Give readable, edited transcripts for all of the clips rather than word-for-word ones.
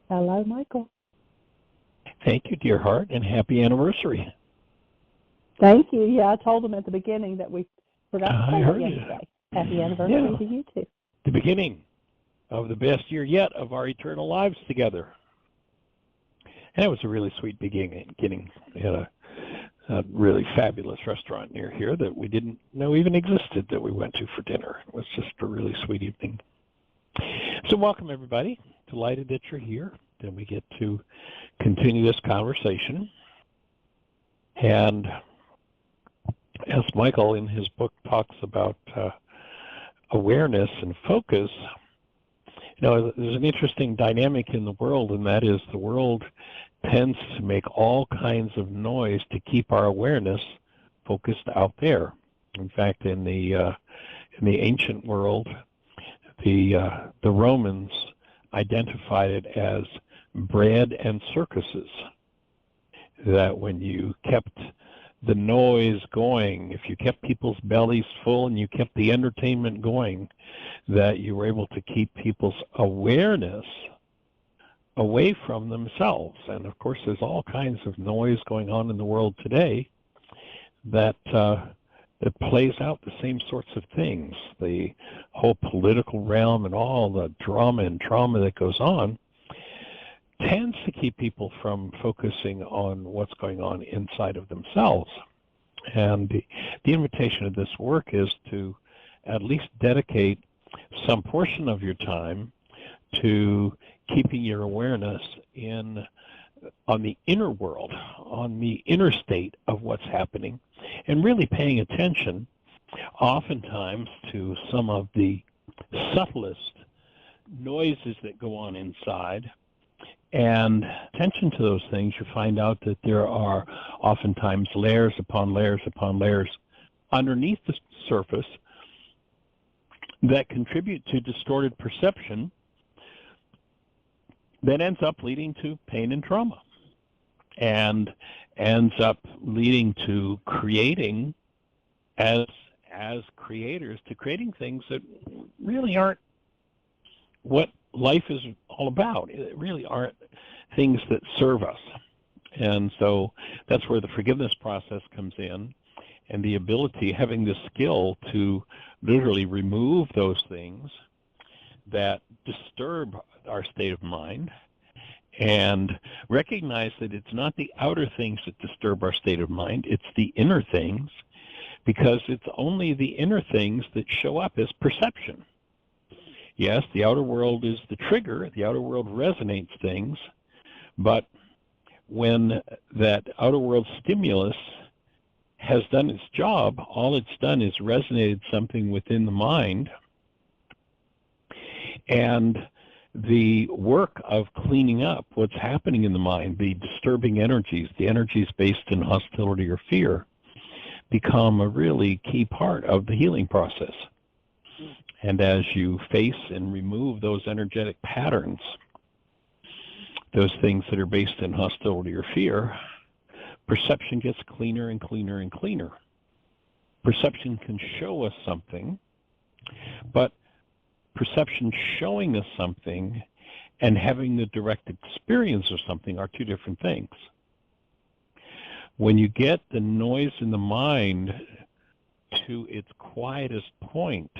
Hello, Michael. Thank you, dear heart, and happy anniversary. Thank you. Yeah, I told them at the beginning that we forgot to say that yesterday. Happy anniversary to you too. The beginning of the best year yet of our eternal lives together. And it was a really sweet beginning. We had a really fabulous restaurant near here that we didn't know even existed that we went to for dinner. It was just a really sweet evening. So welcome, everybody. Delighted that you're here. Then we get to continue this conversation. And as Michael in his book talks about awareness and focus, there's an interesting dynamic in the world, and that is the world tends to make all kinds of noise to keep our awareness focused out there. In fact, in the ancient world, the Romans identified it as bread and circuses. That when you kept the noise going, if you kept people's bellies full and you kept the entertainment going, that you were able to keep people's awareness away from themselves. And of course, there's all kinds of noise going on in the world today that plays out the same sorts of things. The whole political realm and all the drama and trauma that goes on tends to keep people from focusing on what's going on inside of themselves. And the invitation of this work is to at least dedicate some portion of your time to keeping your awareness on the inner world, on the inner state of what's happening, and really paying attention oftentimes to some of the subtlest noises that go on inside. And attention to those things, you find out that there are oftentimes layers upon layers upon layers underneath the surface that contribute to distorted perception that ends up leading to pain and trauma, and ends up leading to creating, as creators, to creating things that really aren't what life is all about. It really aren't things that serve us. And so that's where the forgiveness process comes in, and the ability, having the skill to literally remove those things that disturb our state of mind, and recognize that it's not the outer things that disturb our state of mind, it's the inner things, because it's only the inner things that show up as perception. Yes, the outer world is the trigger, the outer world resonates things, but when that outer world stimulus has done its job, all it's done is resonated something within the mind, and the work of cleaning up what's happening in the mind, the disturbing energies, the energies based in hostility or fear, become a really key part of the healing process. And as you face and remove those energetic patterns, those things that are based in hostility or fear, perception gets cleaner and cleaner and cleaner. Perception can show us something, but perception showing us something and having the direct experience of something are two different things. When you get the noise in the mind to its quietest point,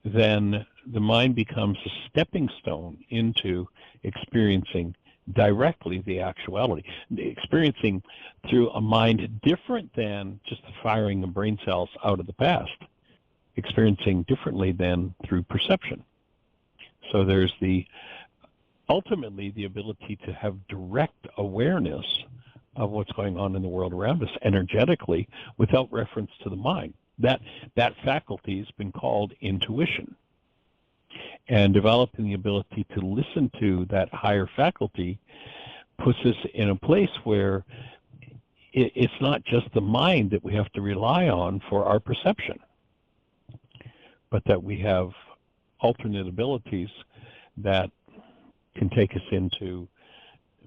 then the mind becomes a stepping stone into experiencing directly the actuality, experiencing through a mind different than just the firing of brain cells out of the past, experiencing differently than through perception. So there's ultimately the ability to have direct awareness of what's going on in the world around us energetically without reference to the mind. That faculty has been called intuition. And developing the ability to listen to that higher faculty puts us in a place where it's not just the mind that we have to rely on for our perception, but that we have alternate abilities that can take us into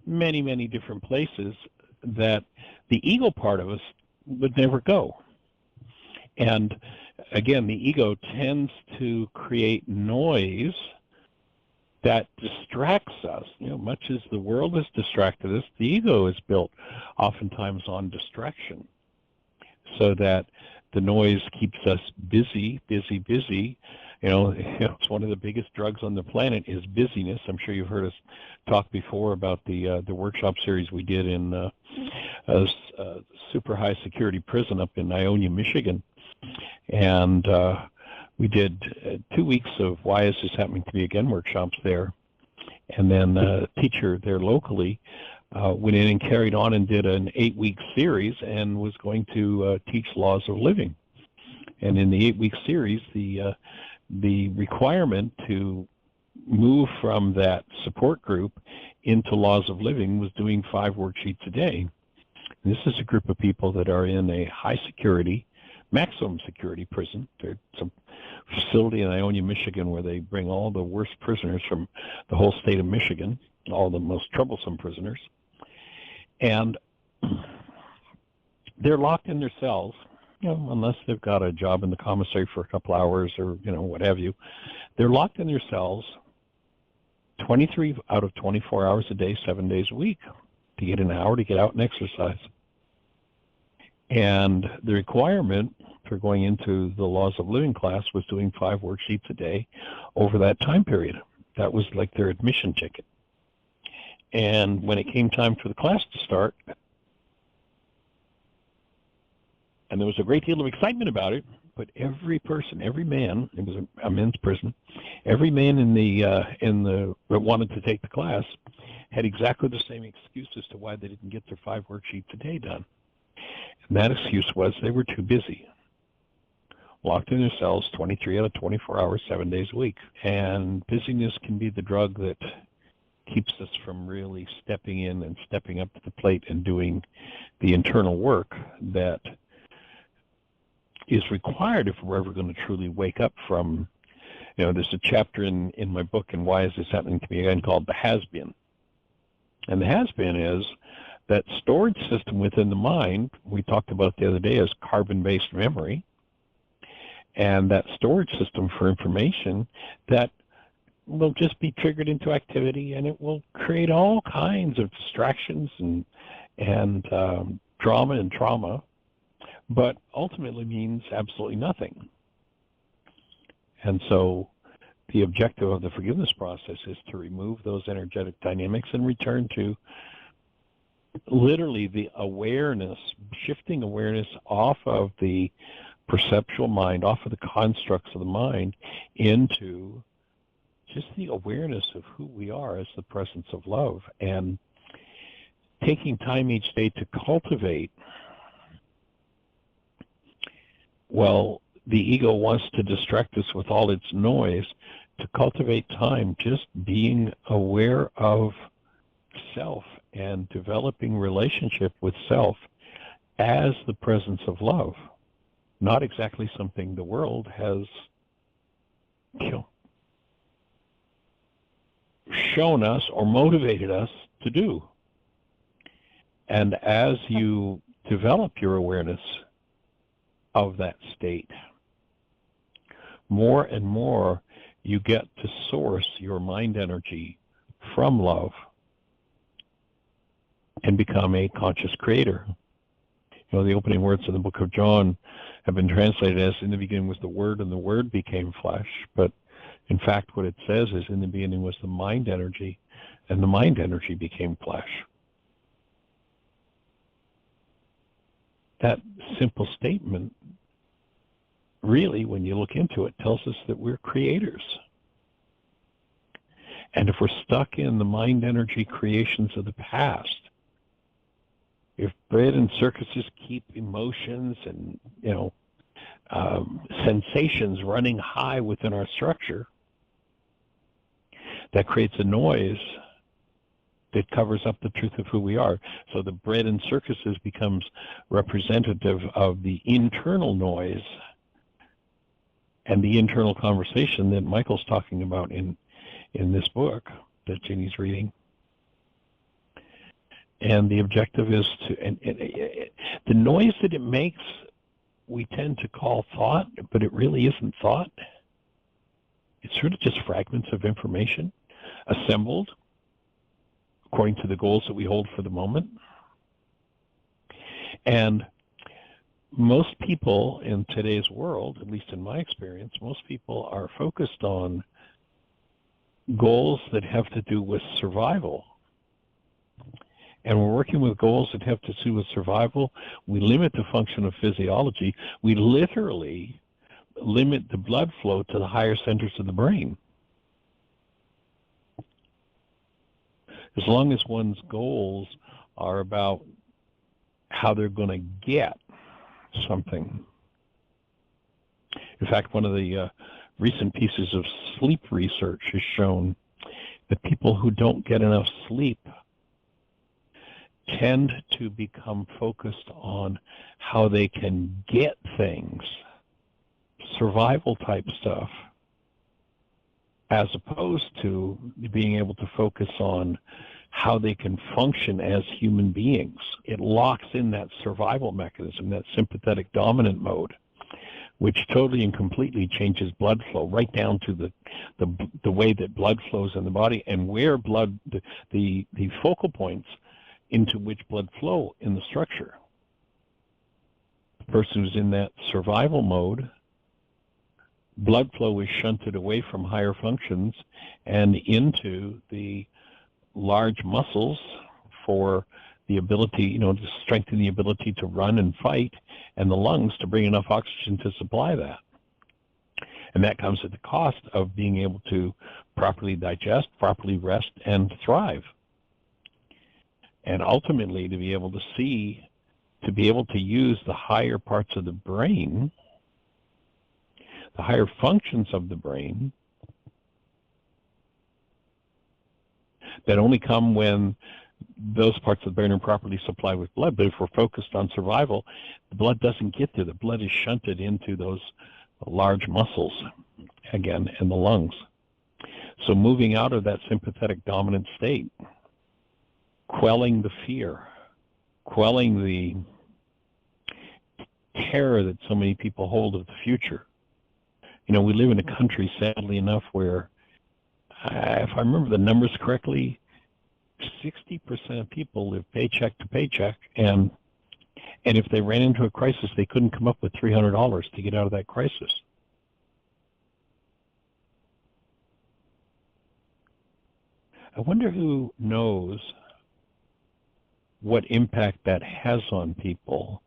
many, many different places that the ego part of us would never go. And again, the ego tends to create noise that distracts us. Much as the world has distracted us, the ego is built oftentimes on distraction, so that the noise keeps us busy. It's one of the biggest drugs on the planet is busyness. I'm sure you've heard us talk before about the workshop series we did in a super high security prison up in Ionia, Michigan, and we did 2 weeks of Why Is This Happening to Me Again workshops there, and then a teacher there locally went in and carried on and did an 8-week series and was going to teach laws of living. And in the 8-week series, the requirement to move from that support group into laws of living was doing 5 worksheets a day. And this is a group of people that are in a high security, maximum security prison. There's some facility in Ionia, Michigan, where they bring all the worst prisoners from the whole state of Michigan, all the most troublesome prisoners. And they're locked in their cells, unless they've got a job in the commissary for a couple hours or, what have you. They're locked in their cells 23 out of 24 hours a day, 7 days a week, to get an hour to get out and exercise. And the requirement for going into the Laws of Living class was doing 5 worksheets a day over that time period. That was like their admission ticket. And when it came time for the class to start, and there was a great deal of excitement about it, but every person, every man, it was a men's prison, every man in the that wanted to take the class had exactly the same excuse as to why they didn't get their 5 worksheets a day done. And that excuse was they were too busy, locked in their cells 23 out of 24 hours, 7 days a week. And busyness can be the drug that keeps us from really stepping in and stepping up to the plate and doing the internal work that is required if we're ever going to truly wake up from, there's a chapter in my book, and Why Is This Happening to Me Again, called The Has-Been. And the has-been is that storage system within the mind, we talked about the other day, as carbon-based memory, and that storage system for information that will just be triggered into activity, and it will create all kinds of distractions and drama and trauma, but ultimately means absolutely nothing. And so the objective of the forgiveness process is to remove those energetic dynamics and return to literally the awareness, shifting awareness off of the perceptual mind, off of the constructs of the mind, into just the awareness of who we are as the presence of love, and taking time each day to cultivate. Well, the ego wants to distract us with all its noise, to cultivate time just being aware of self and developing relationship with self as the presence of love, not exactly something the world has shown us or motivated us to do. And as you develop your awareness of that state, more and more you get to source your mind energy from love and become a conscious creator. The opening words of the book of John have been translated as, in the beginning was the Word, and the Word became flesh. But in fact, what it says is, in the beginning was the mind energy, and the mind energy became flesh. That simple statement, really, when you look into it, tells us that we're creators. And if we're stuck in the mind energy creations of the past, if bread and circuses keep emotions and, sensations running high within our structure, that creates a noise that covers up the truth of who we are. So the bread and circuses becomes representative of the internal noise and the internal conversation that Michael's talking about in this book that Jeannie's reading. And the objective is to, the noise that it makes, we tend to call thought, but it really isn't thought. It's sort of just fragments of information. assembled according to the goals that we hold for the moment. And most people in today's world, at least in my experience, most people are focused on goals that have to do with survival. And we're working with goals that have to do with survival. We limit the function of physiology. We literally limit the blood flow to the higher centers of the brain. As long as one's goals are about how they're going to get something. In fact, one of the recent pieces of sleep research has shown that people who don't get enough sleep tend to become focused on how they can get things, survival type stuff, as opposed to being able to focus on how they can function as human beings. It locks in that survival mechanism, that sympathetic dominant mode, which totally and completely changes blood flow right down to the way that blood flows in the body and where blood, the focal points into which blood flow in the structure. The person who's in that survival mode, blood flow is shunted away from higher functions and into the large muscles for the ability, to strengthen the ability to run and fight, and the lungs to bring enough oxygen to supply that. And that comes at the cost of being able to properly digest, properly rest, and thrive. And ultimately to be able to see, to be able to use the higher parts of the brain, the higher functions of the brain, that only come when those parts of the brain are properly supplied with blood. But if we're focused on survival, the blood doesn't get there. The blood is shunted into those large muscles, again, and the lungs. So moving out of that sympathetic dominant state, quelling the fear, quelling the terror that so many people hold of the future. We live in a country, sadly enough, where, if I remember the numbers correctly, 60% of people live paycheck to paycheck, and if they ran into a crisis, they couldn't come up with $300 to get out of that crisis. I wonder who knows what impact that has on people,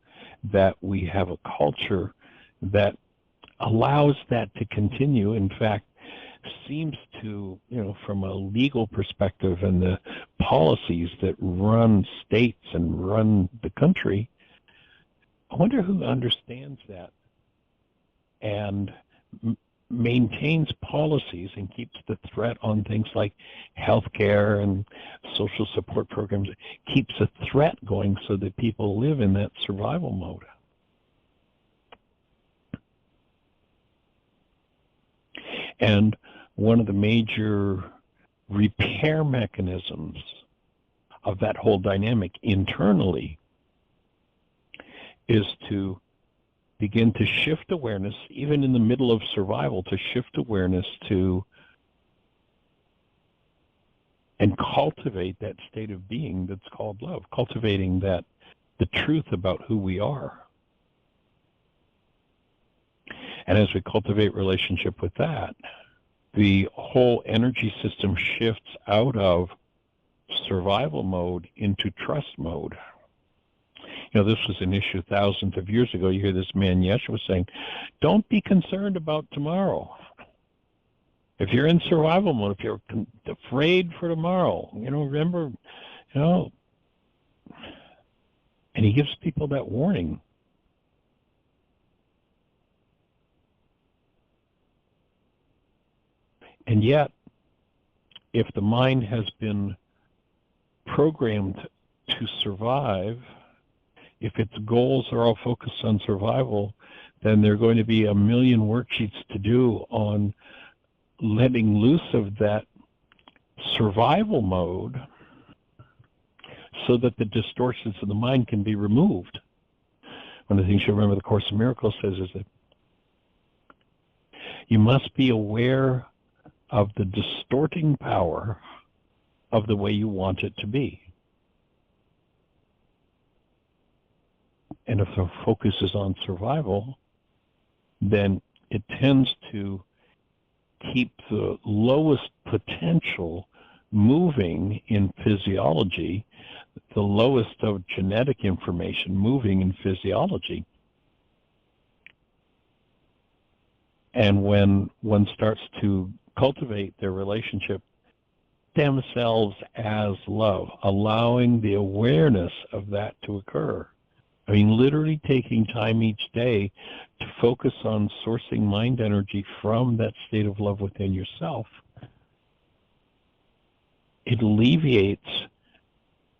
that we have a culture that allows that to continue. In fact, seems to, from a legal perspective and the policies that run states and run the country, I wonder who understands that and maintains policies and keeps the threat on things like healthcare and social support programs, keeps a threat going so that people live in that survival mode. And one of the major repair mechanisms of that whole dynamic internally is to begin to shift awareness, even in the middle of survival, to shift awareness to and cultivate that state of being that's called love, cultivating the truth about who we are. And as we cultivate relationship with that, the whole energy system shifts out of survival mode into trust mode. This was an issue thousands of years ago. You hear this man Yeshua saying, don't be concerned about tomorrow. If you're in survival mode, if you're afraid for tomorrow, remember, and he gives people that warning. And yet, if the mind has been programmed to survive, if its goals are all focused on survival, then there are going to be a million worksheets to do on letting loose of that survival mode so that the distortions of the mind can be removed. One of the things you remember the Course in Miracles says is that you must be aware of the distorting power of the way you want it to be. And if the focus is on survival, then it tends to keep the lowest potential moving in physiology, the lowest of genetic information moving in physiology. And when one starts to cultivate their relationship themselves as love, allowing the awareness of that to occur, I mean, literally taking time each day to focus on sourcing mind energy from that state of love within yourself, it alleviates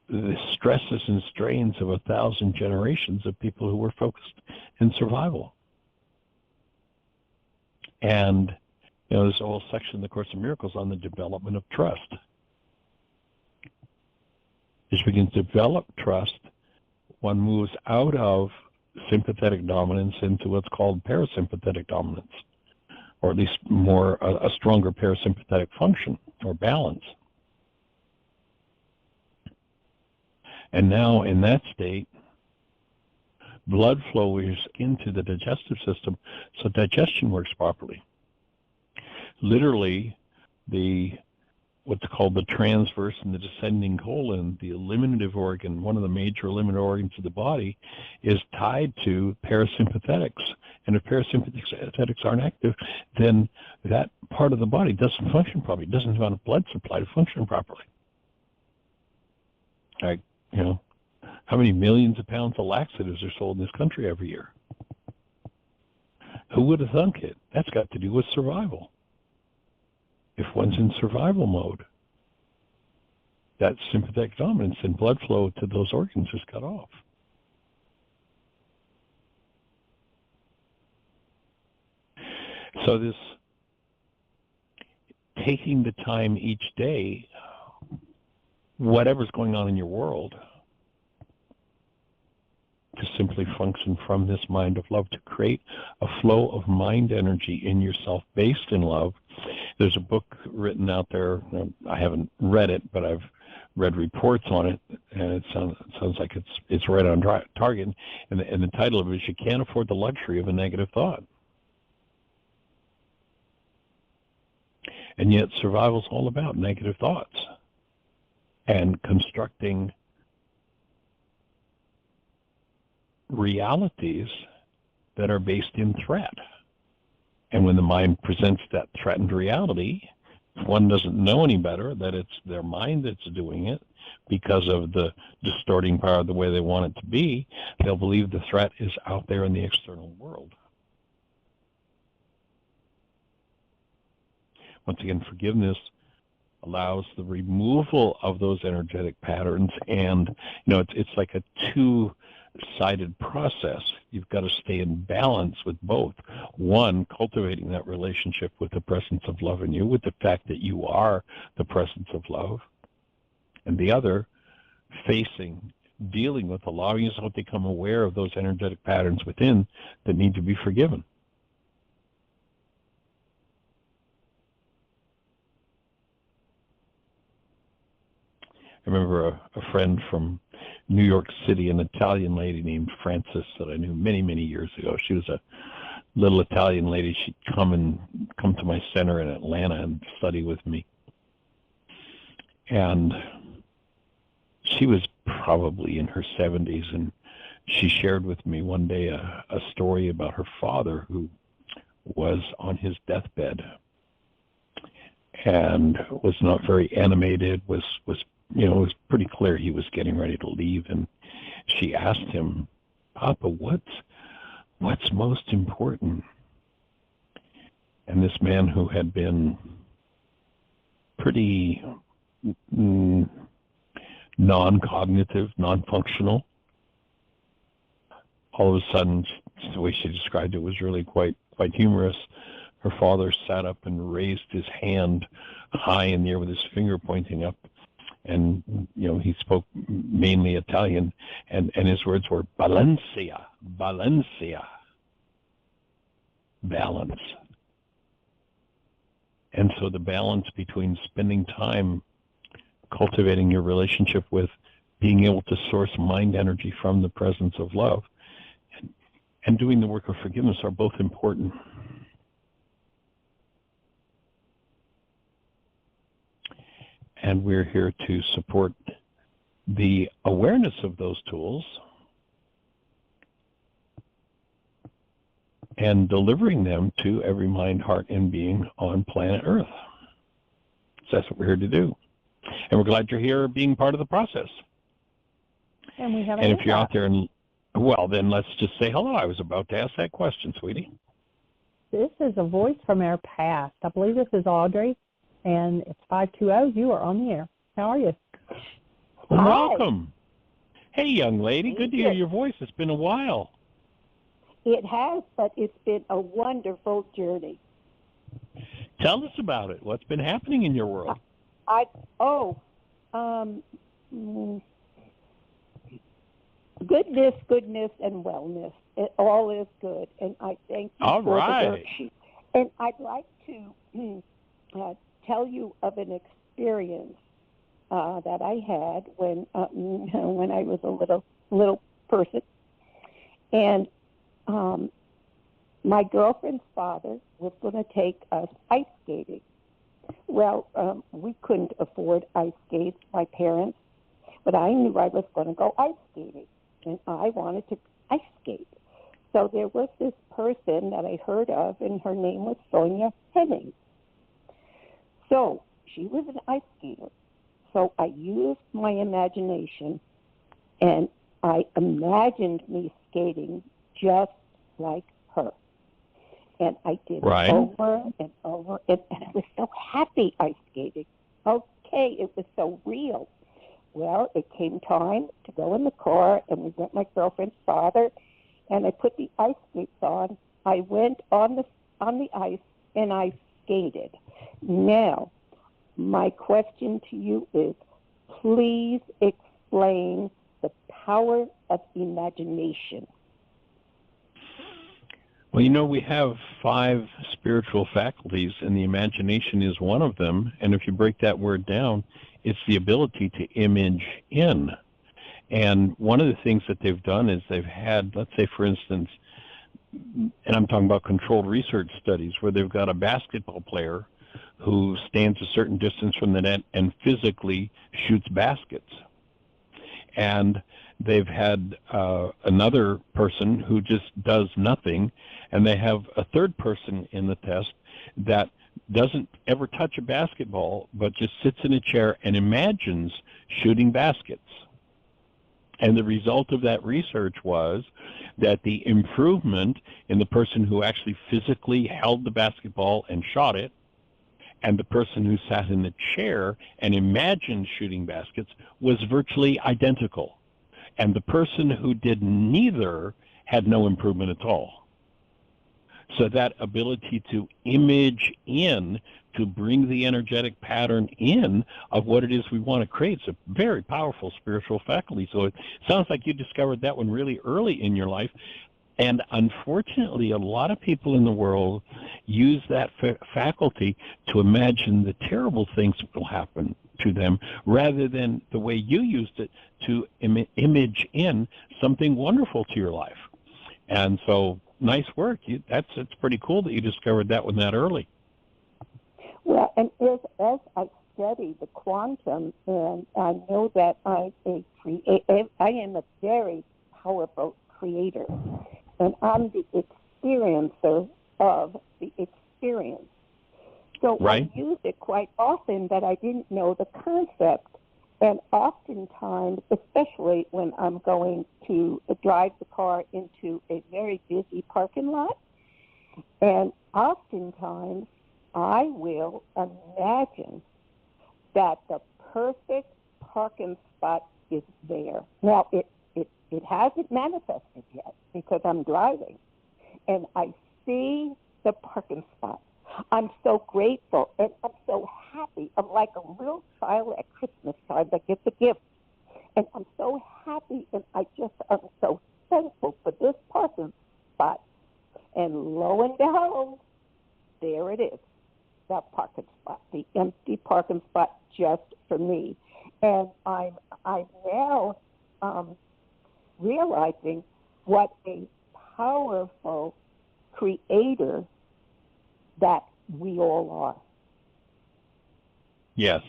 the stresses and strains of 1,000 generations of people who were focused in survival. And, there's a whole section in the Course in Miracles on the development of trust. As we can develop trust, one moves out of sympathetic dominance into what's called parasympathetic dominance, or at least more a stronger parasympathetic function or balance. And now in that state, blood flow is into the digestive system, so digestion works properly. Literally, what's called the transverse and the descending colon, the eliminative organ, one of the major eliminative organs of the body, is tied to parasympathetics. And if parasympathetics aren't active, then that part of the body doesn't function properly. It doesn't have enough blood supply to function properly. Like, how many millions of pounds of laxatives are sold in this country every year? Who would have thunk it? That's got to do with survival. If one's in survival mode, that sympathetic dominance and blood flow to those organs is cut off. So this taking the time each day, whatever's going on in your world, to simply function from this mind of love, to create a flow of mind energy in yourself based in love. There's a book written out there, I haven't read it, but I've read reports on it, and it sounds like it's right on target, and the title of it is You Can't Afford the Luxury of a Negative Thought. And yet survival's all about negative thoughts and constructing realities that are based in threat. And when the mind presents that threatened reality, if one doesn't know any better that it's their mind that's doing it because of the distorting power of the way they want it to be, they'll believe the threat is out there in the external world. Once again, forgiveness allows the removal of those energetic patterns, and it's like a two-sided process. You've got to stay in balance with both. One, cultivating that relationship with the presence of love in you, with the fact that you are the presence of love, and the other, dealing with, allowing yourself to become aware of those energetic patterns within that need to be forgiven. I remember a friend from New York City, an Italian lady named Frances that I knew many, many years ago. She was a little Italian lady. She'd come to my center in Atlanta and study with me. And she was probably in her 70s, and she shared with me one day a story about her father who was on his deathbed and was not very animated, was it was pretty clear he was getting ready to leave, and she asked him, "Papa, what's most important?" And this man, who had been pretty non-cognitive, non-functional, all of a sudden, the way she described it was really quite humorous. Her father sat up and raised his hand high in the air with his finger pointing up. And, he spoke mainly Italian, and his words were Valencia, balance. And so the balance between spending time cultivating your relationship with being able to source mind energy from the presence of love and doing the work of forgiveness are both important. And we're here to support the awareness of those tools and delivering them to every mind, heart, and being on planet Earth. So that's what we're here to do. And we're glad you're here being part of the process. And we have And if you're out there, and well, then let's just say hello. I was about to ask that question, sweetie. This is a voice from our past. I believe this is Audrey, and it's 520. You are on the air. How are you? Well, Hi. welcome. Hey, young lady. Good to hear your voice. It's been a while. It has, but it's been a wonderful journey. Tell us about it. What's been happening in your world? Goodness, and wellness. It all is good, and I thank you All for right. the worksheet. And I'd like to tell you of an experience that I had when I was a little person, and my girlfriend's father was going to take us ice skating. Well, we couldn't afford ice skates, my parents, but I knew I was going to go ice skating, and I wanted to ice skate. So there was this person that I heard of, and her name was Sonia Henning. So she was an ice skater. So I used my imagination, and I imagined me skating just like her. And I did Right. it over and over, and I was so happy ice skating. Okay, it was so real. Well, it came time to go in the car, and we met my girlfriend's father, and I put the ice skates on. I went on the ice, and I skated. Now, my question to you is, please explain the power of imagination. Well, you know, we have 5 spiritual faculties, and the imagination is one of them. And if you break that word down, it's the ability to image in. And one of the things that they've done is they've had, let's say, for instance, and I'm talking about controlled research studies, where they've got a basketball player who stands a certain distance from the net and physically shoots baskets. And they've had another person who just does nothing, and they have a third person in the test that doesn't ever touch a basketball, but just sits in a chair and imagines shooting baskets. And the result of that research was that the improvement in the person who actually physically held the basketball and shot it, and the person who sat in the chair and imagined shooting baskets, was virtually identical. And the person who did neither had no improvement at all. So that ability to image in, to bring the energetic pattern in of what it is we want to create, is a very powerful spiritual faculty. So it sounds like you discovered that one really early in your life. And unfortunately, a lot of people in the world use that faculty to imagine the terrible things that will happen to them, rather than the way you used it to image in something wonderful to your life. And so, nice work. It's pretty cool that you discovered that one that early. Well, and as I study the quantum, and I know that I am a very powerful creator, and I'm the experiencer of the experience. So Right. I use it quite often, but I didn't know the concept. And oftentimes, especially when I'm going to drive the car into a very busy parking lot, and oftentimes I will imagine that the perfect parking spot is there. Now, it hasn't manifested yet because I'm driving, and I see the parking spot. I'm so grateful, and I'm so happy. I'm like a little child at Christmas time that gets a gift. And I'm so happy, and I'm so thankful for this parking spot. And lo and behold, there it is. that parking spot, the empty parking spot just for me. And I'm now realizing what a powerful creator that we all are. Yes,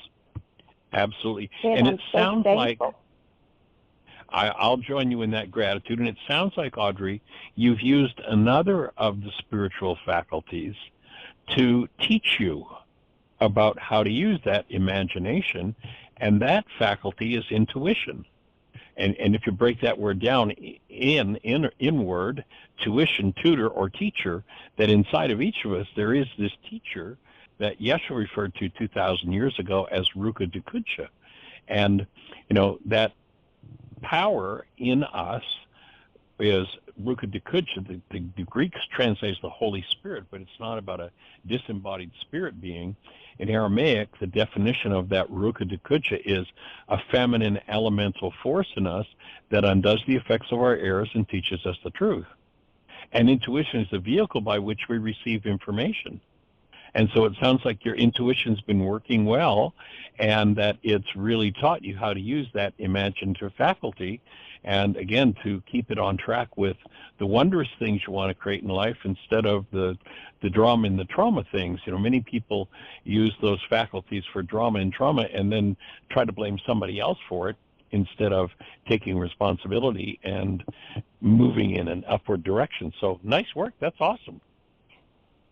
absolutely. And it so sounds thankful. like I'll join you in that gratitude. And it sounds like, Audrey, you've used another of the spiritual faculties to teach you about how to use that imagination, and that faculty is intuition. And if you break that word down, inward, tuition, tutor, or teacher, that inside of each of us there is this teacher that Yeshua referred to 2,000 years ago as Ruka Dukudsha. And, that power in us is Ruka Dukudsha. The Greeks translates the Holy Spirit, but it's not about a disembodied spirit being. In Aramaic, the definition of that Ruka Dukudsha is a feminine elemental force in us that undoes the effects of our errors and teaches us the truth. And intuition is the vehicle by which we receive information. And so it sounds like your intuition's been working well, and that it's really taught you how to use that imaginative faculty, and again, to keep it on track with the wondrous things you want to create in life instead of the drama and the trauma things. Many people use those faculties for drama and trauma and then try to blame somebody else for it instead of taking responsibility and moving in an upward direction. So nice work. That's awesome.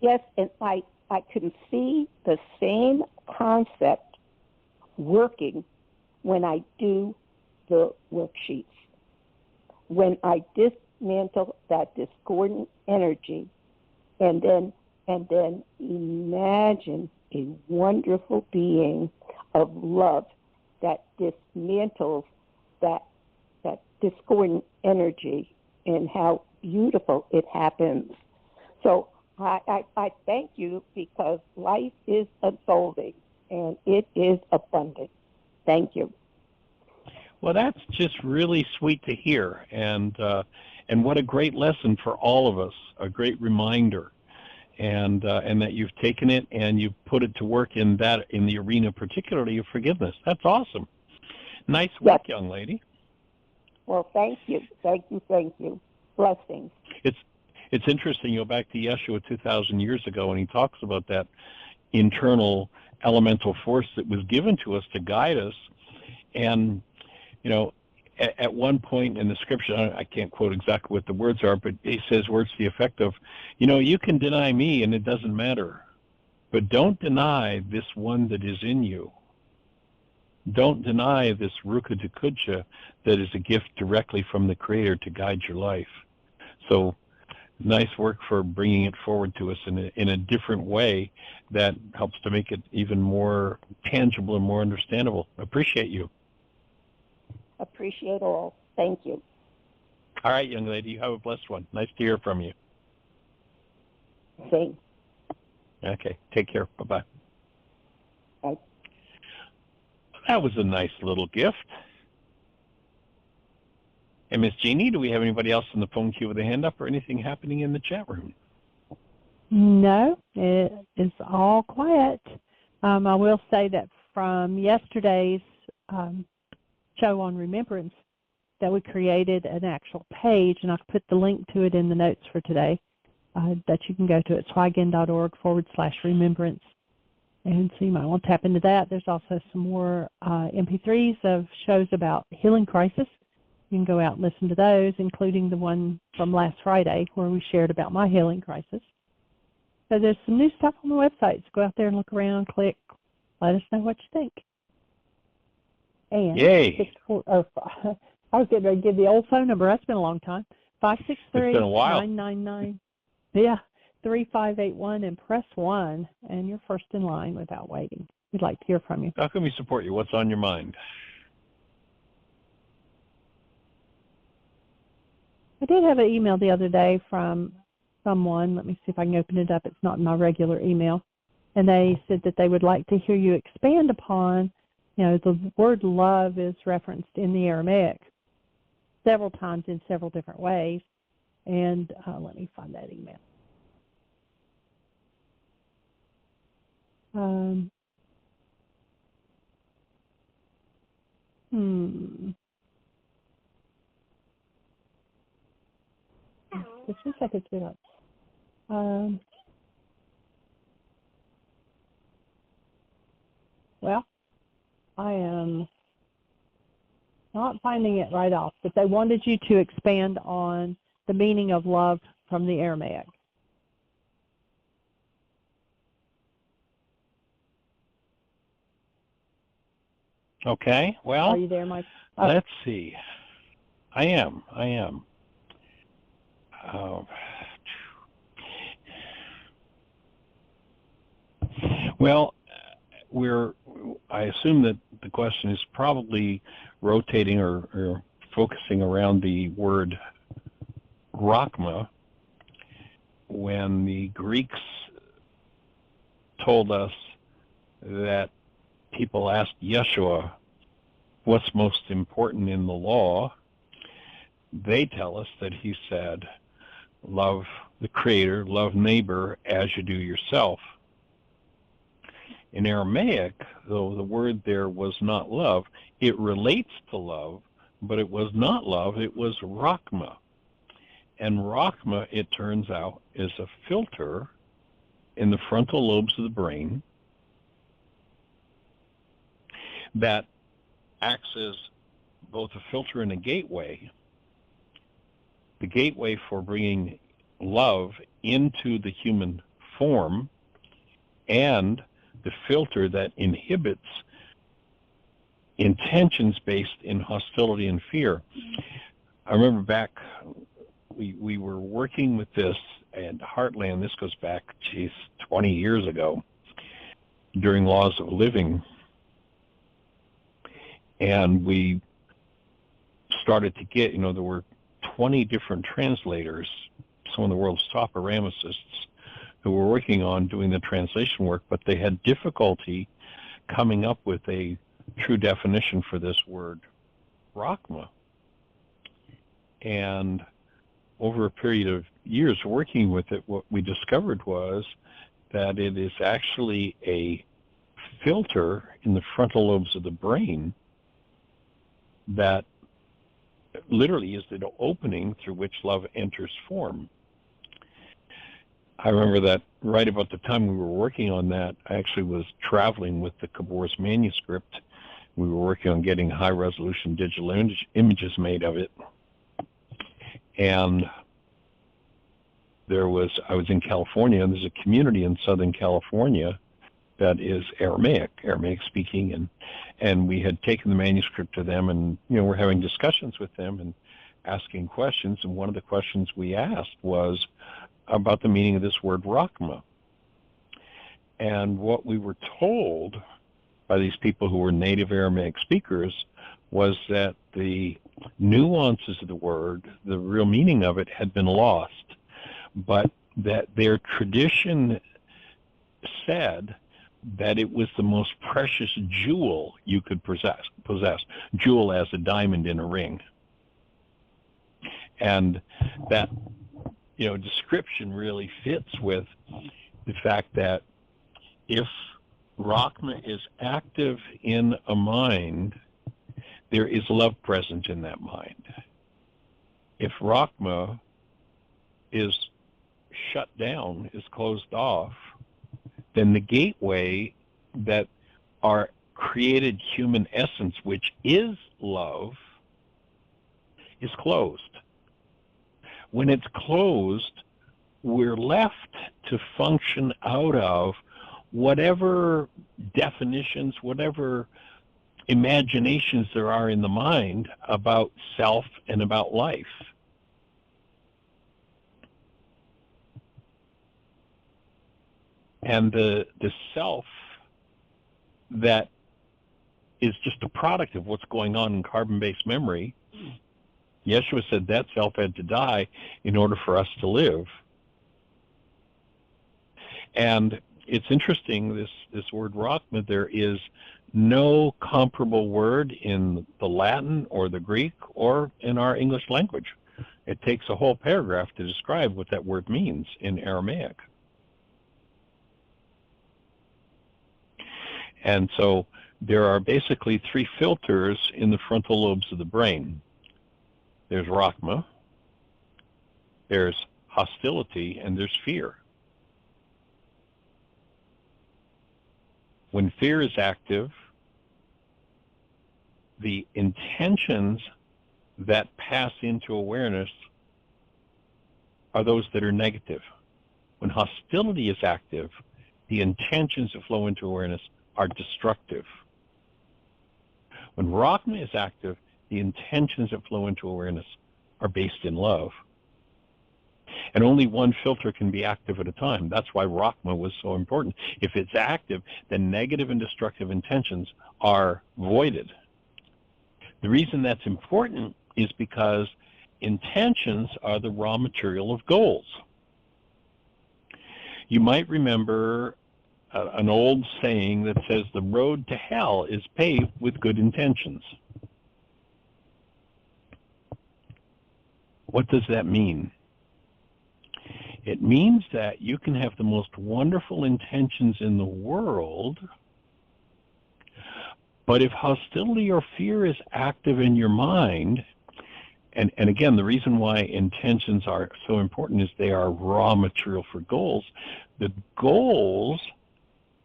Yes, and I can see the same concept working when I do the worksheets. When I dismantle that discordant energy and then imagine a wonderful being of love that dismantles that discordant energy, and how beautiful it happens. So I thank you, because life is unfolding and it is abundant. Thank you. Well, that's just really sweet to hear, and what a great lesson for all of us, a great reminder, and that you've taken it and you've put it to work in the arena, particularly of forgiveness. That's awesome. Nice work, yes. Young lady. Well, thank you. Blessings. It's interesting. You go back to Yeshua 2,000 years ago, and he talks about that internal elemental force that was given to us to guide us, and at one point in the scripture, I can't quote exactly what the words are, but he says words to the effect of, you can deny me and it doesn't matter, but don't deny this one that is in you. Don't deny this Ruka Dukudsha that is a gift directly from the Creator to guide your life. So nice work for bringing it forward to us in a different way that helps to make it even more tangible and more understandable. Appreciate you. Appreciate all. Thank you. All right, young lady, you have a blessed one. Nice to hear from you. Same. Okay, take care. Bye-bye. Bye. That was a nice little gift. Hey, Miss Jeanie, do we have anybody else in the phone queue with a hand up or anything happening in the chat room? No, it is all quiet. I will say that from yesterday's show on remembrance, that we created an actual page, and I've put the link to it in the notes for today, that you can go to at swigen.org/remembrance. And so you might want to tap into that. There's also some more MP3s of shows about healing crisis. You can go out and listen to those, including the one from last Friday where we shared about my healing crisis. So there's some new stuff on the website. So go out there and look around, click, let us know what you think. And yay! I was getting ready to give the old phone number. That's been a long time. 563-999. Yeah, 3581, and press 1, and you're first in line without waiting. We'd like to hear from you. How can we support you? What's on your mind? I did have an email the other day from someone. Let me see if I can open it up. It's not in my regular email. And they said that they would like to hear you expand upon, the word love is referenced in the Aramaic several times in several different ways. And let me find that email. Um, Just 2 seconds, sweetheart. Well, I am not finding it right off, but they wanted you to expand on the meaning of love from the Aramaic. Okay, well, are you there, Mike? Let's see. I am. Well, I assume that the question is probably rotating or focusing around the word rachma, when the Greeks told us that people asked Yeshua what's most important in the law. They tell us that he said, love the Creator, love neighbor as you do yourself. In Aramaic, though the word there was not love, it relates to love, but it was not love, it was rachma. And rachma, it turns out, is a filter in the frontal lobes of the brain that acts as both a filter and a gateway. The gateway for bringing love into the human form, and the filter that inhibits intentions based in hostility and fear. I remember back, we were working with this at Heartland. This goes back, 20 years ago, during Laws of Living. And we started to get, there were 20 different translators, some of the world's top Aramicists, who were working on doing the translation work, but they had difficulty coming up with a true definition for this word, rachma. And over a period of years working with it, what we discovered was that it is actually a filter in the frontal lobes of the brain that literally is the opening through which love enters form. I remember that right about the time we were working on that, I actually was traveling with the Kabor's manuscript. We were working on getting high-resolution digital images made of it. And I was in California, and there's a community in Southern California that is Aramaic speaking, and we had taken the manuscript to them, and we're having discussions with them and asking questions, and one of the questions we asked was about the meaning of this word rachma. And what we were told by these people who were native Aramaic speakers was that the nuances of the word, the real meaning of it, had been lost, but that their tradition said that it was the most precious jewel you could possess, jewel as a diamond in a ring. And that description really fits with the fact that if rachma is active in a mind, there is love present in that mind. If rachma is shut down, is closed off, then the gateway that our created human essence, which is love, is closed. When it's closed, we're left to function out of whatever definitions, whatever imaginations there are in the mind about self and about life. And the self that is just a product of what's going on in carbon-based memory, Yeshua said that self had to die in order for us to live. And it's interesting, this word rachma, there is no comparable word in the Latin or the Greek or in our English language. It takes a whole paragraph to describe what that word means in Aramaic. And so there are basically three filters in the frontal lobes of the brain. There's Rachma, there's hostility, and there's fear. When fear is active, the intentions that pass into awareness are those that are negative. When hostility is active, the intentions that flow into awareness are destructive. When Rachma is active, the intentions that flow into awareness are based in love. And only one filter can be active at a time. That's why Rachma was so important. If it's active, then negative and destructive intentions are voided. The reason that's important is because intentions are the raw material of goals. You might remember an old saying that says the road to hell is paved with good intentions. What does that mean? It means that you can have the most wonderful intentions in the world, but if hostility or fear is active in your mind, and again, the reason why intentions are so important is they are raw material for goals. The goals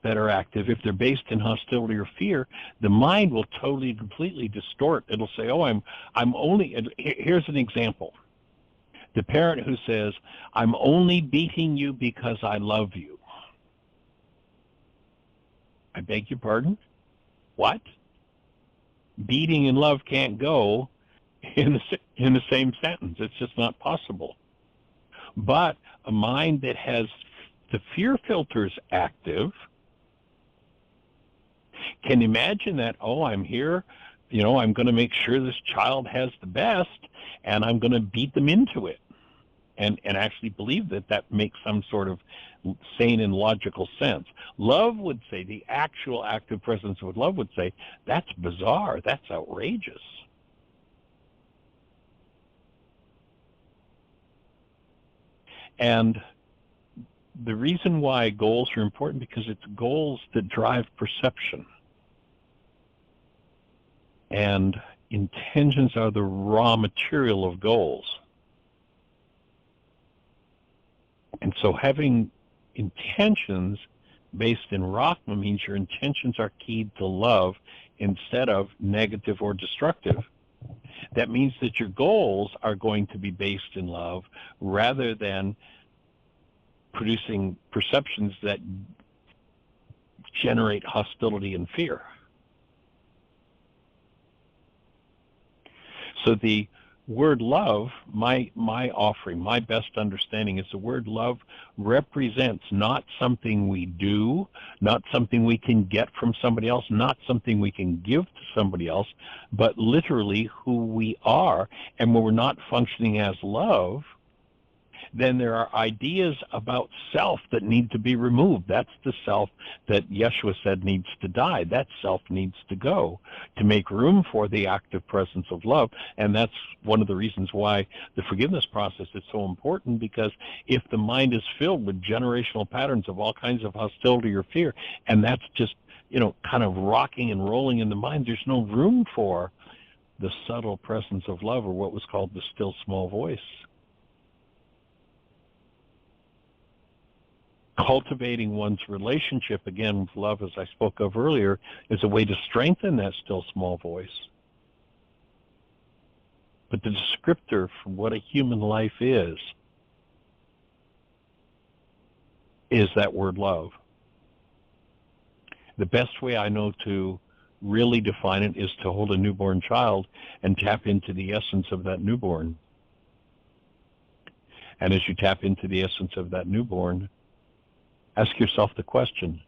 that are active, if they're based in hostility or fear, the mind will totally, completely distort. It'll say, oh, I'm only, here's an example. The parent who says, I'm only beating you because I love you. I beg your pardon? What? Beating and love can't go in the same sentence. It's just not possible. But a mind that has the fear filters active can imagine that, oh, I'm here, I'm going to make sure this child has the best, and I'm going to beat them into it. And actually believe that makes some sort of sane and logical sense. Love would say, the actual active presence of love would say, that's bizarre, that's outrageous. And the reason why goals are important, because it's goals that drive perception. And intentions are the raw material of goals. And so having intentions based in Rachma means your intentions are keyed to love instead of negative or destructive. That means that your goals are going to be based in love rather than producing perceptions that generate hostility and fear. So the word love, my offering, my best understanding is the word love represents not something we do, not something we can get from somebody else, not something we can give to somebody else, but literally who we are. And when we're not functioning as love, then there are ideas about self that need to be removed. That's the self that Yeshua said needs to die. That self needs to go to make room for the active presence of love. And that's one of the reasons why the forgiveness process is so important, because if the mind is filled with generational patterns of all kinds of hostility or fear, and that's just, kind of rocking and rolling in the mind, there's no room for the subtle presence of love, or what was called the still small voice. Cultivating one's relationship, again, with love, as I spoke of earlier, is a way to strengthen that still small voice. But the descriptor for what a human life is that word love. The best way I know to really define it is to hold a newborn child and tap into the essence of that newborn. And as you tap into the essence of that newborn, ask yourself the question,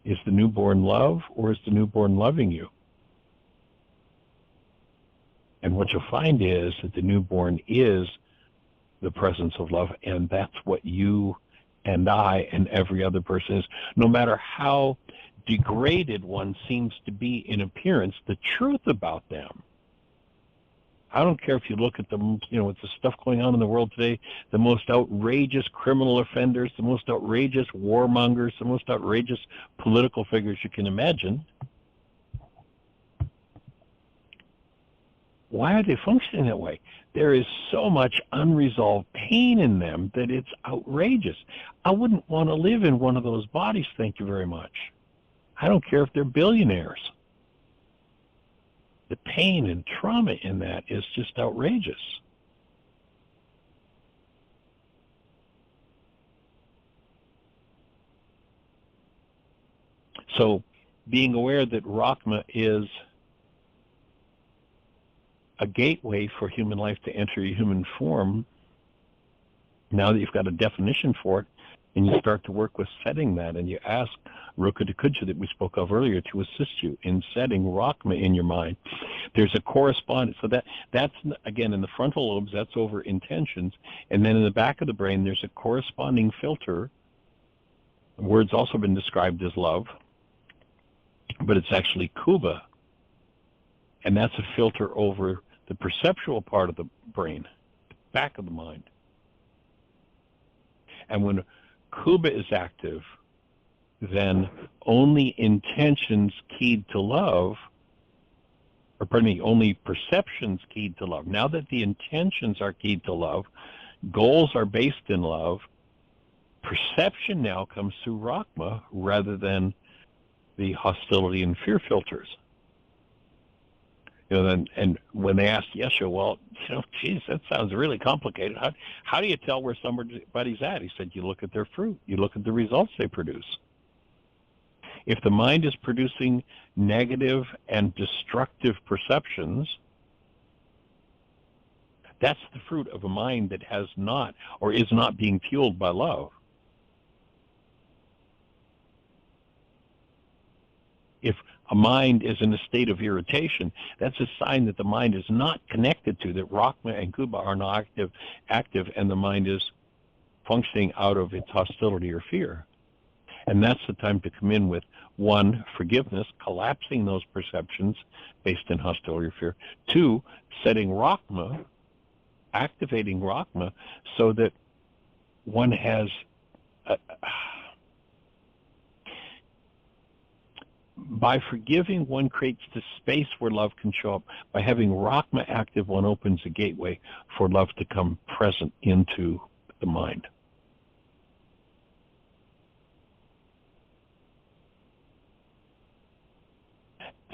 is the newborn love, or is the newborn loving you? And what you'll find is that the newborn is the presence of love, and that's what you and I and every other person is. No matter how degraded one seems to be in appearance, the truth about them, I don't care if you look at with the stuff going on in the world today, the most outrageous criminal offenders, the most outrageous warmongers, the most outrageous political figures you can imagine. Why are they functioning that way? There is so much unresolved pain in them that it's outrageous. I wouldn't want to live in one of those bodies, thank you very much. I don't care if they're billionaires. The pain and trauma in that is just outrageous. So being aware that Rahma is a gateway for human life to enter a human form, now that you've got a definition for it, and you start to work with setting that, and you ask Ruka Takuja that we spoke of earlier to assist you in setting Rahma in your mind. There's a correspondence. So that's, again, in the frontal lobes, that's over intentions. And then in the back of the brain, there's a corresponding filter. The word's also been described as love, but it's actually Kuba. And that's a filter over the perceptual part of the brain, the back of the mind. And when Kuba is active, then only intentions keyed to love, or pardon me, only perceptions keyed to love. Now that the intentions are keyed to love, goals are based in love, perception now comes through Rahma rather than the hostility and fear filters. And when they asked Yeshua, well, geez, that sounds really complicated. How do you tell where somebody's at? He said, you look at their fruit. You look at the results they produce. If the mind is producing negative and destructive perceptions, that's the fruit of a mind that has not or is not being fueled by love. If a mind is in a state of irritation, that's a sign that the mind is not connected to, that Rahma and Kuba are not active, and the mind is functioning out of its hostility or fear. And that's the time to come in with, one, forgiveness, collapsing those perceptions based in hostility or fear. Two, setting Rahma, activating Rahma, so that one has by forgiving, one creates the space where love can show up. By having Rahma active, one opens a gateway for love to come present into the mind.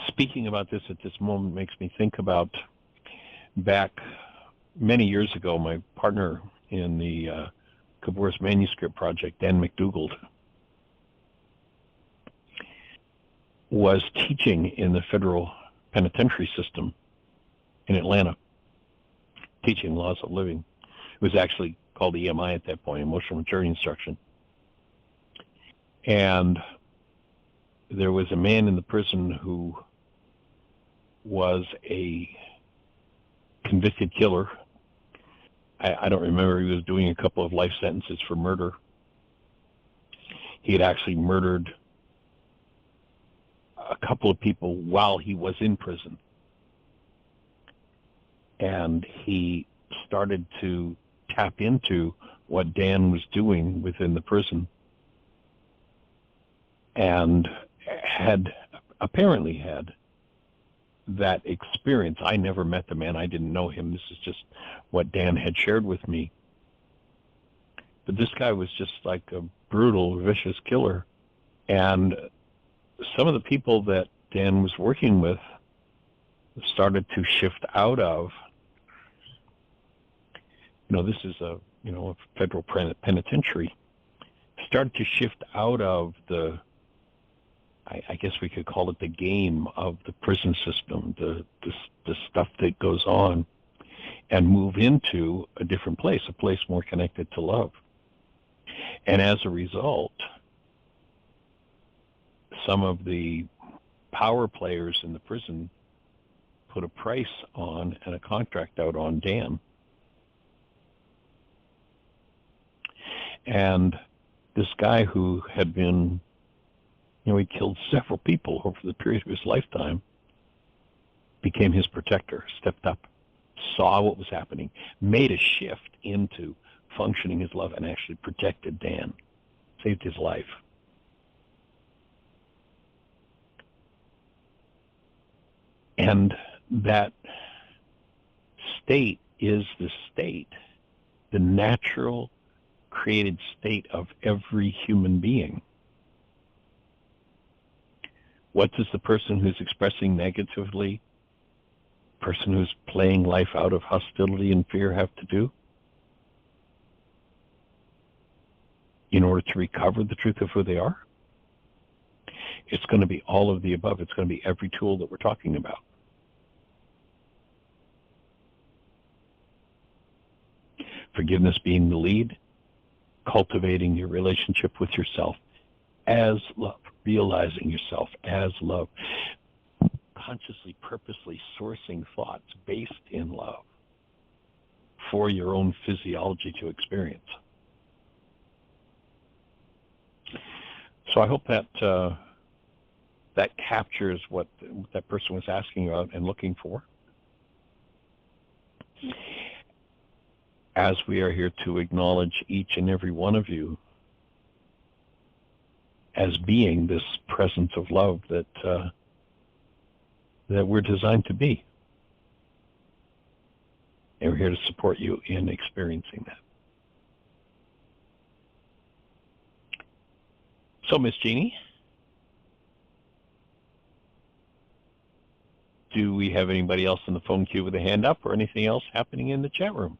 Speaking about this at this moment makes me think about back many years ago, my partner in the Kavor's Manuscript Project, Dan McDougald, was teaching in the federal penitentiary system in Atlanta, teaching laws of living. It was actually called EMI at that point, Emotional Maturity Instruction. And there was a man in the prison who was a convicted killer. I don't remember, he was doing a couple of life sentences for murder. He had actually murdered a couple of people while he was in prison. And he started to tap into what Dan was doing within the prison, and apparently had that experience. I never met the man. I didn't know him. This is just what Dan had shared with me. But this guy was just like a brutal, vicious killer. And some of the people that Dan was working with started to shift out of, this is a federal penitentiary, started to shift out of the, I guess we could call it the game of the prison system, the stuff that goes on, and move into a different place, a place more connected to love. And as a result, some of the power players in the prison put a price on and a contract out on Dan. And this guy who had been, he killed several people over the period of his lifetime, became his protector, stepped up, saw what was happening, made a shift into functioning as love, and actually protected Dan, saved his life. And that state is the natural created state of every human being. What does the person who's expressing negatively, person who's playing life out of hostility and fear have to do in order to recover the truth of who they are? It's going to be all of the above. It's going to be every tool that we're talking about. Forgiveness being the lead, cultivating your relationship with yourself as love, realizing yourself as love, consciously, purposely sourcing thoughts based in love for your own physiology to experience. So I hope that that captures what that person was asking about and looking for. As we are here to acknowledge each and every one of you as being this presence of love that we're designed to be. And we're here to support you in experiencing that. So, Miss Jeanie, do we have anybody else in the phone queue with a hand up or anything else happening in the chat room?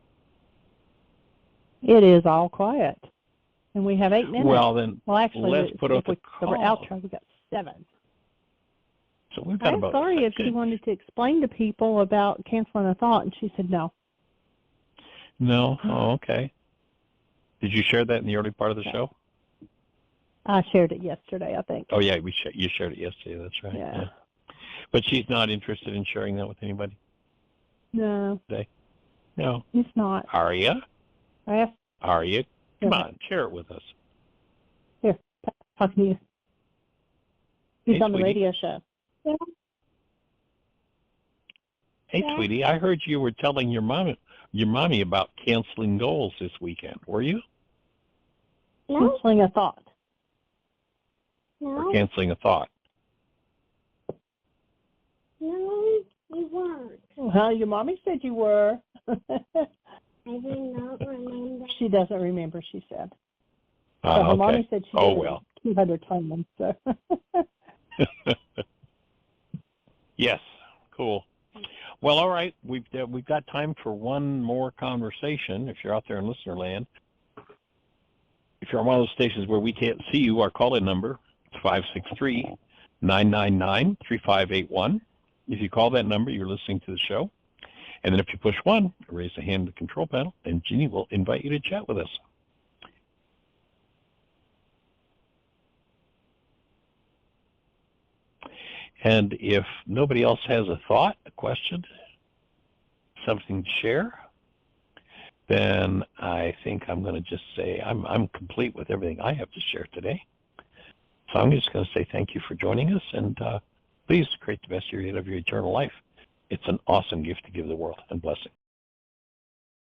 It is all quiet. And we have 8 minutes. Well, then, actually, let's put up the call. For outro, we got 7. So we've got I'm sorry if she wanted to explain to people about canceling a thought, and she said no. No? Oh, okay. Did you share that in the early part of the show? I shared it yesterday, I think. Oh, yeah, you shared it yesterday. That's right. Yeah. But she's not interested in sharing that with anybody? No. Today? No. It's not. Are you? Are you? Come on, share it with us. Here, talking to you. He's Hey, on the sweetie. radio show. Yeah. Hey, sweetie, I heard you were telling your mommy about canceling goals this weekend. Were you? No. Canceling a thought. No. Or canceling a thought? No, you weren't. Well, your mommy said you were. I do not remember. She doesn't remember, she said. So her Okay. mommy said she Oh, did well. 200 times. So. Yes, cool. Well, all right, we've got time for one more conversation. If you're out there in listener land, if you're on one of those stations where we can't see you, our call-in number is 563-999-3581. If you call that number, you're listening to the show. And then if you push 1, raise a hand in the control panel, and Jeanie will invite you to chat with us. And if nobody else has a thought, a question, something to share, then I think I'm going to just say I'm complete with everything I have to share today. So I'm just going to say thank you for joining us, and please create the best year of your eternal life. It's an awesome gift to give the world, and blessing.